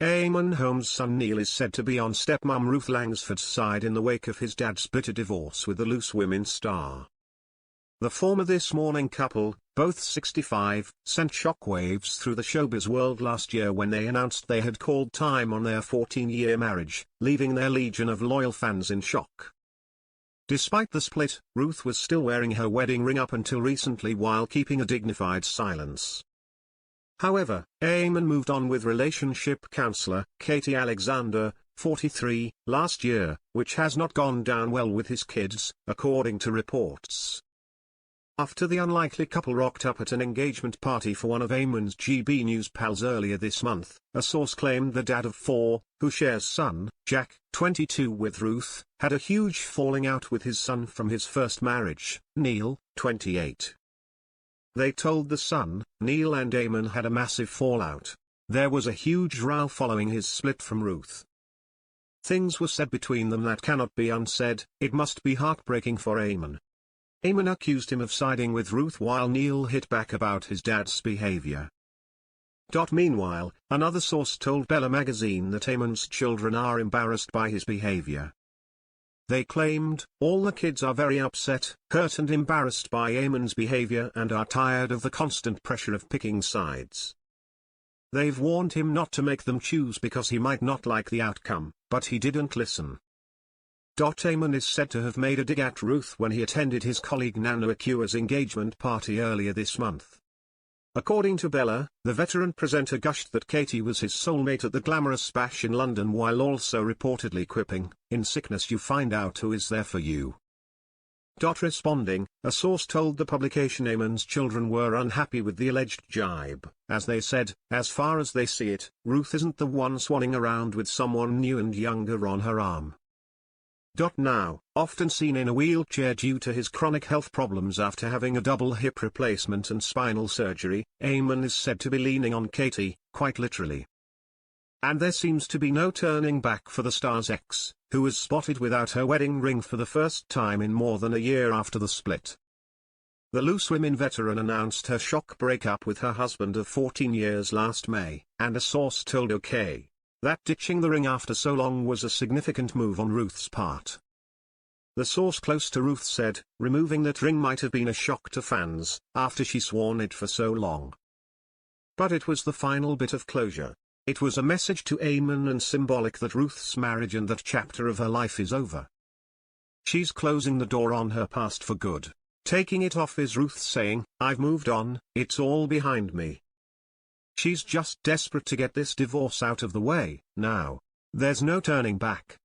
Eamonn Holmes' son Neil is said to be on stepmum Ruth Langsford's side in the wake of his dad's bitter divorce with the Loose Women star. The former This Morning couple, both 65, sent shockwaves through the showbiz world last year when they announced they had called time on their 14-year marriage, leaving their legion of loyal fans in shock. Despite the split, Ruth was still wearing her wedding ring up until recently while keeping a dignified silence. However, Eamonn moved on with relationship counselor Katie Alexander, 43, last year, which has not gone down well with his kids, according to reports. After the unlikely couple rocked up at an engagement party for one of Eamonn's GB News pals earlier this month, a source claimed the dad of 4, who shares son, Jack, 22, with Ruth, had a huge falling out with his son from his first marriage, Neil, 28. They told The Sun, Neil and Eamonn had a massive fallout. There was a huge row following his split from Ruth. Things were said between them that cannot be unsaid. It must be heartbreaking for Eamonn. Eamonn accused him of siding with Ruth while Neil hit back about his dad's behavior. Meanwhile, another source told Bella magazine that Eamonn's children are embarrassed by his behavior. They claimed, all the kids are very upset, hurt and embarrassed by Eamonn's behavior and are tired of the constant pressure of picking sides. They've warned him not to make them choose because he might not like the outcome, but he didn't listen. Eamonn is said to have made a dig at Ruth when he attended his colleague Nana Akua's engagement party earlier this month. According to Bella, the veteran presenter gushed that Katie was his soulmate at the glamorous bash in London while also reportedly quipping, "In sickness you find out who is there for you." Responding, a source told the publication Eamonn's children were unhappy with the alleged jibe, as they said, as far as they see it, Ruth isn't the one swanning around with someone new and younger on her arm. Now, often seen in a wheelchair due to his chronic health problems after having a double hip replacement and spinal surgery, Eamonn is said to be leaning on Katie, quite literally. And there seems to be no turning back for the star's ex, who was spotted without her wedding ring for the first time in more than a year after the split. The Loose Women veteran announced her shock breakup with her husband of 14 years last May, and a source told OK that ditching the ring after so long was a significant move on Ruth's part. The source close to Ruth said, removing that ring might have been a shock to fans, after she's worn it for so long. But it was the final bit of closure. It was a message to Eamonn and symbolic that Ruth's marriage and that chapter of her life is over. She's closing the door on her past for good. Taking it off is Ruth saying, "I've moved on, it's all behind me." She's just desperate to get this divorce out of the way. Now, there's no turning back.